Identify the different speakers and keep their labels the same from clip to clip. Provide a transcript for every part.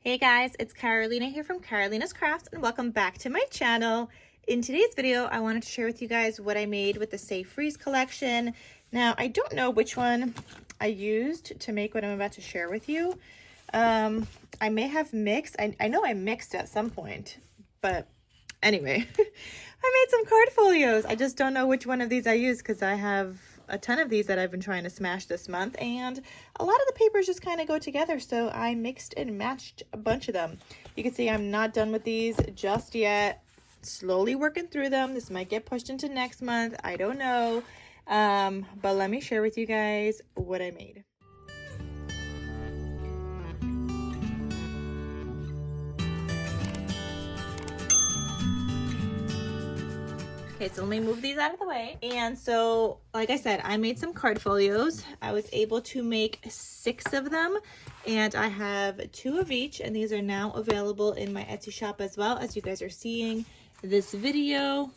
Speaker 1: Hey guys, it's Carolina here from KarolinasKrafts and welcome back to my channel. In today's video, I wanted to share with you guys what I made with the Save Freeze collection. Now, I don't know which one I used to make what I'm about to share with you. I may have mixed. I know I mixed at some point, but anyway, I made some card folios. I just don't know which one of these I used because I have a ton of these that I've been trying to smash this month, and a lot of the papers just kind of go together, so I mixed and matched a bunch of them. You can see I'm not done with these just yet. Slowly working through them. This might get pushed into next month, I don't know, but let me share with you guys what I made. Okay, so let me move these out of the way. And so, like I said, I made some card folios. I was able to make 6 of them, and I have 2 of each, and these are now available in my Etsy shop as well, as you guys are seeing this video.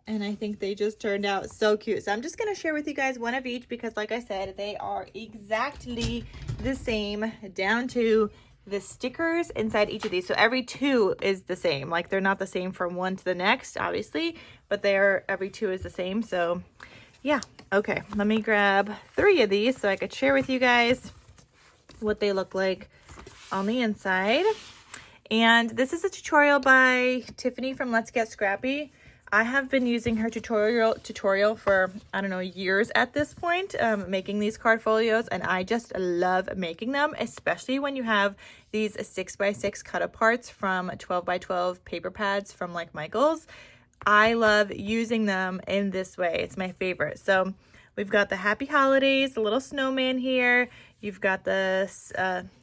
Speaker 1: And I think they just turned out so cute. So I'm just gonna share with you guys one of each because, like I said, they are exactly the same down to the stickers inside each of these. So every 2 is the same. Like, they're not the same from one to the next, obviously, but every 2 is the same. So yeah, okay, let me grab 3 of these so I could share with you guys what they look like on the inside. And this is a tutorial by Tiffany from Let's Get Scrappy. I have been using her tutorial for, I don't know, years at this point, making these card folios, and I just love making them, especially when you have these 6x6 Cutaparts from 12x12 paper pads from like Michaels. I love using them in this way. It's my favorite. So we've got the Happy Holidays, the little snowman here. You've got the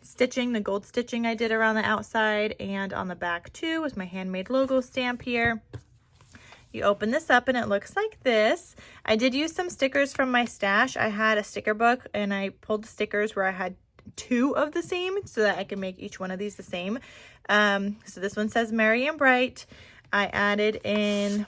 Speaker 1: stitching, the gold stitching I did around the outside and on the back too with my handmade logo stamp here. You open this up and it looks like this. I did use some stickers from my stash. I had a sticker book and I pulled the stickers where I had 2 of the same so that I can make each one of these the same. So this one says Merry and Bright. I added in,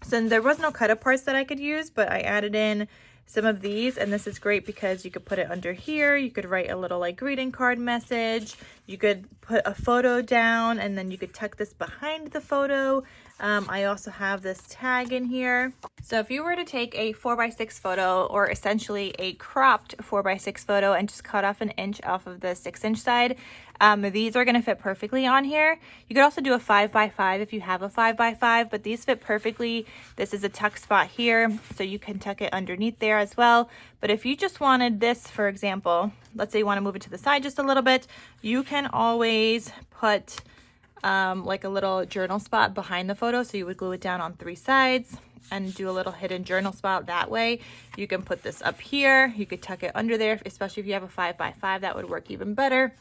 Speaker 1: so there was no Cutaparts that I could use, but I added in some of these, and this is great because you could put it under here. You could write a little like greeting card message. You could put a photo down and then you could tuck this behind the photo. I also have this tag in here. So if you were to take a 4x6 photo, or essentially a cropped 4x6 photo, and just cut off an inch off of the 6-inch side, these are going to fit perfectly on here. You could also do a 5x5 if you have a 5x5, but these fit perfectly. This is a tuck spot here, so you can tuck it underneath there as well. But if you just wanted this, for example, let's say you want to move it to the side just a little bit, you can always put like a little journal spot behind the photo. So you would glue it down on 3 sides and do a little hidden journal spot that way. You can put this up here. You could tuck it under there, especially if you have a 5x5, that would work even better.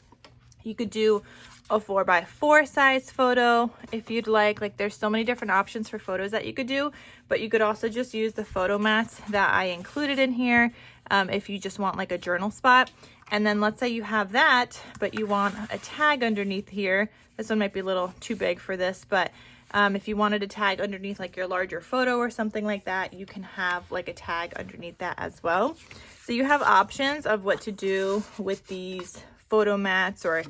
Speaker 1: You could do a 4x4 size photo if you'd like. Like, there's so many different options for photos that you could do, but you could also just use the photo mats that I included in here if you just want like a journal spot. And then let's say you have that, but you want a tag underneath here. This one might be a little too big for this, but if you wanted a tag underneath like your larger photo or something like that, you can have like a tag underneath that as well. So you have options of what to do with these photo mats or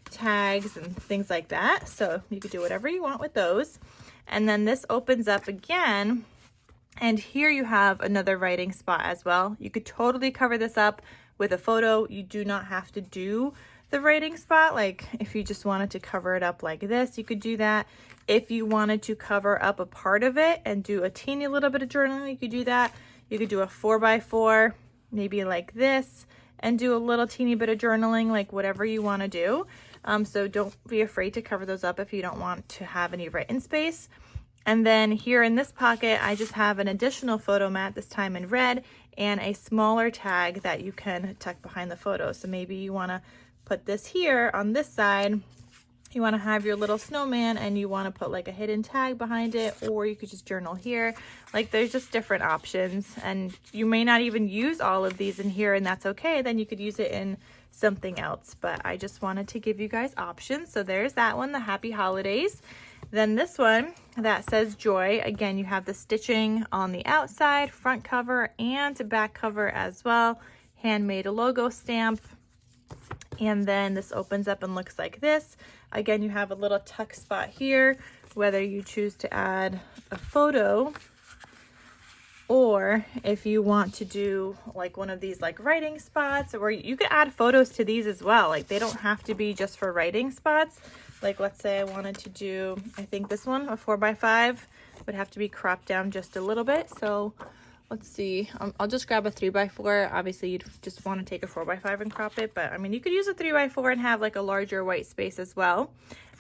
Speaker 1: tags and things like that. So you could do whatever you want with those. And then this opens up again, and here you have another writing spot as well. You could totally cover this up with a photo. You do not have to do the writing spot. Like, if you just wanted to cover it up like this, you could do that. If you wanted to cover up a part of it and do a teeny little bit of journaling, you could do that. You could do a 4x4, maybe like this, and do a little teeny bit of journaling, like whatever you want to do. So don't be afraid to cover those up if you don't want to have any written space. And then here in this pocket, I just have an additional photo mat, this time in red, and a smaller tag that you can tuck behind the photo. So maybe you want to put this here on this side. You want to have your little snowman and you want to put like a hidden tag behind it, or you could just journal here. Like, there's just different options, and you may not even use all of these in here, and that's okay. Then you could use it in something else, but I just wanted to give you guys options. So there's that one, the Happy Holidays. Then this one that says Joy. Again, you have the stitching on the outside, front cover and back cover as well. Handmade logo stamp. And then this opens up and looks like this. Again, you have a little tuck spot here, whether you choose to add a photo, or if you want to do like one of these like writing spots, or you could add photos to these as well. Like they don't have to be just for writing spots. Like let's say I wanted to do, I think this one, a 4x5, would have to be cropped down just a little bit. So let's see, I'll just grab a 3x4. Obviously you'd just want to take a 4x5 and crop it, but I mean, you could use a 3x4 and have like a larger white space as well.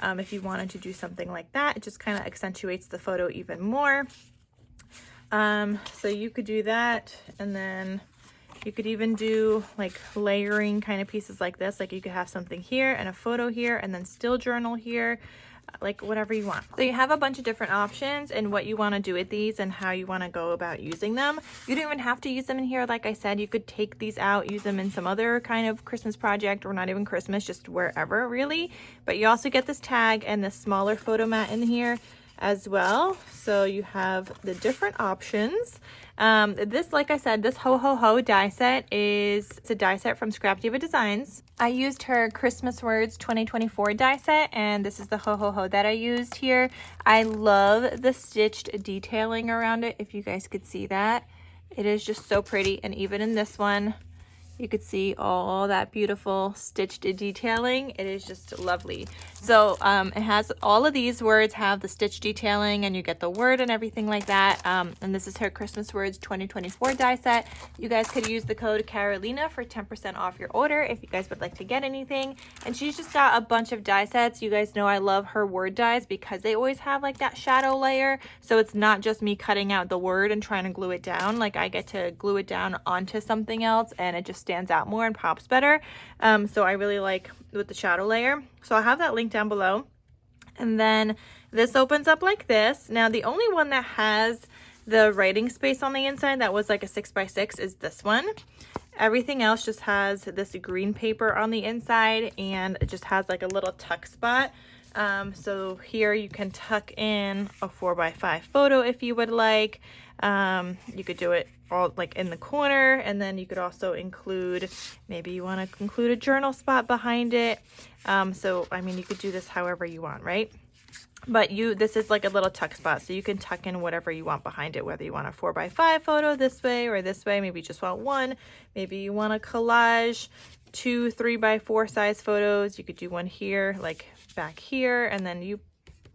Speaker 1: If you wanted to do something like that, it just kind of accentuates the photo even more. So you could do that, and then you could even do like layering kind of pieces like this. Like you could have something here and a photo here and then still journal here, like whatever you want. So you have a bunch of different options and what you want to do with these and how you want to go about using them. You don't even have to use them in here. Like I said, you could take these out, use them in some other kind of Christmas project, or not even Christmas, just wherever really. But you also get this tag and this smaller photo mat in here as well. So you have the different options. This, like I said, this Ho Ho Ho die set it's a die set from Scrap Diva Designs. I used her Christmas Words 2024 die set, and this is the Ho Ho Ho that I used here. I love the stitched detailing around it. If you guys could see that, it is just so pretty. And even in this one, you could see all that beautiful stitched detailing. It is just lovely. So it has all of these words have the stitch detailing, and you get the word and everything like that. And this is her Christmas Words 2024 die set. You guys could use the code Carolina for 10% off your order if you guys would like to get anything. And she's just got a bunch of die sets. You guys know I love her word dies because they always have like that shadow layer. So it's not just me cutting out the word and trying to glue it down. Like I get to glue it down onto something else, and it just stands out more and pops better. So I really like with the shadow layer. So I'll have that link down below. And then this opens up like this. Now the only one that has the writing space on the inside that was like a 6x6 is this one. Everything else just has this green paper on the inside, and it just has like a little tuck spot. So here you can tuck in a 4x5 photo if you would like. You could do it all like in the corner, and then you could also include, maybe you want to include a journal spot behind it. So I mean, you could do this however you want, right? But this is like a little tuck spot, so you can tuck in whatever you want behind it, whether you want a 4x5 photo this way or this way. Maybe you just want one. Maybe you want a collage, 2 3x4 size photos. You could do one here, like back here, and then you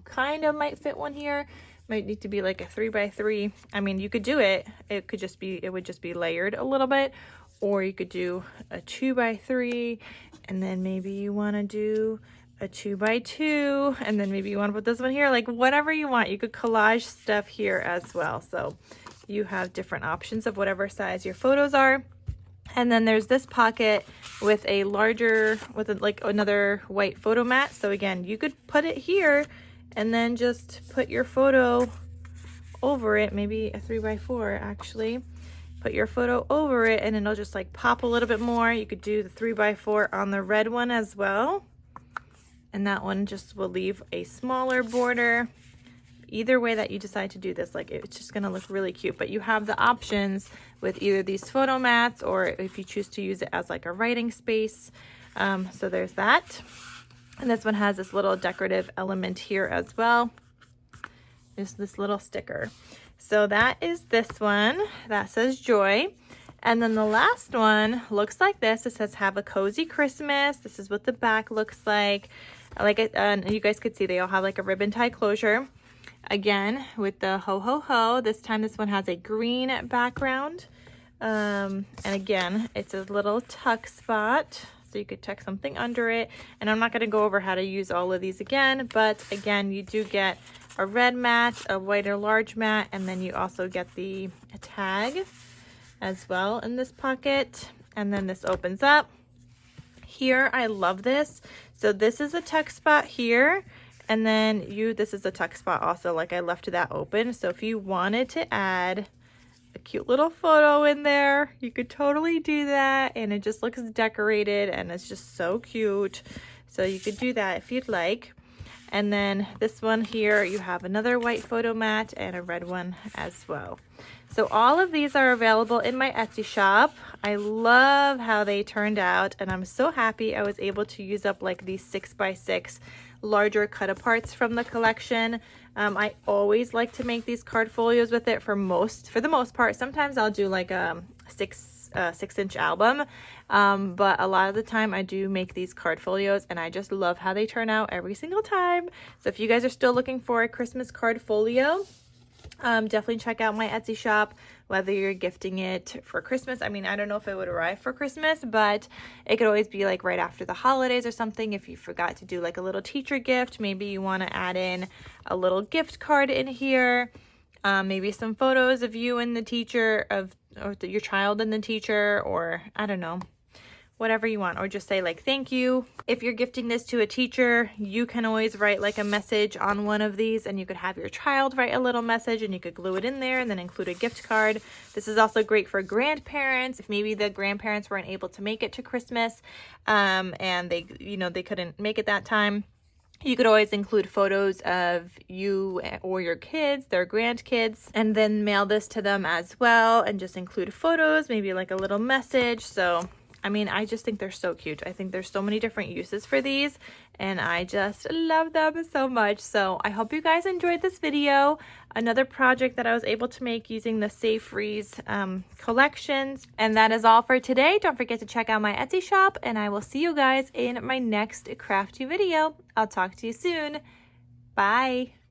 Speaker 1: kind of might fit one here. Might need to be like a 3x3. I mean, you could do it. It would just be layered a little bit, or you could do a 2x3, and then maybe you want to do a 2x2, and then maybe you want to put this one here, like whatever you want. You could collage stuff here as well. So you have different options of whatever size your photos are. And then there's this pocket with a larger, like another white photo mat. So again, you could put it here and then just put your photo over it, maybe a 3x4 actually. Put your photo over it and it'll just like pop a little bit more. You could do the 3x4 on the red one as well. And that one just will leave a smaller border. Either way that you decide to do this, like it's just gonna look really cute. But you have the options with either these photo mats, or if you choose to use it as like a writing space. So there's that. And this one has this little decorative element here as well. Just this little sticker. So that is this one that says joy. And then the last one looks like this. It says have a cozy Christmas. This is what the back looks like. You guys could see they all have like a ribbon tie closure. Again, with the ho ho ho. This time this one has a green background. And again, it's a little tuck spot. So you could tuck something under it. And I'm not going to go over how to use all of these again, but again, you do get a red mat, a white or large mat, and then you also get a tag as well in this pocket. And then this opens up. Here, I love this. So this is a tuck spot here, and then this is a tuck spot also, like I left that open. So if you wanted to add a cute little photo in there, you could totally do that, and it just looks decorated and it's just so cute. So you could do that if you'd like. And then this one here, you have another white photo mat and a red one as well. So all of these are available in my Etsy shop. I love how they turned out, and I'm so happy I was able to use up like these 6x6 larger Cutaparts from the collection. I always like to make these card folios with it for the most part. Sometimes I'll do like a 6-inch album, but a lot of the time I do make these card folios, and I just love how they turn out every single time. So if you guys are still looking for a Christmas card folio, definitely check out my Etsy shop, whether you're gifting it for Christmas. I mean, I don't know if it would arrive for Christmas, but it could always be like right after the holidays or something. If you forgot to do like a little teacher gift, maybe you want to add in a little gift card in here, maybe some photos of you and the teacher, or your child and the teacher, or I don't know, whatever you want, or just say like thank you. If you're gifting this to a teacher, you can always write like a message on one of these, and you could have your child write a little message and you could glue it in there and then include a gift card. This is also great for grandparents. If maybe the grandparents weren't able to make it to Christmas, and they couldn't make it that time, you could always include photos of you or your kids, their grandkids, and then mail this to them as well, and just include photos, maybe like a little message. So I mean, I just think they're so cute. I think there's so many different uses for these, and I just love them so much. So I hope you guys enjoyed this video. Another project that I was able to make using the Save Freeze collections. And that is all for today. Don't forget to check out my Etsy shop, and I will see you guys in my next crafty video. I'll talk to you soon. Bye.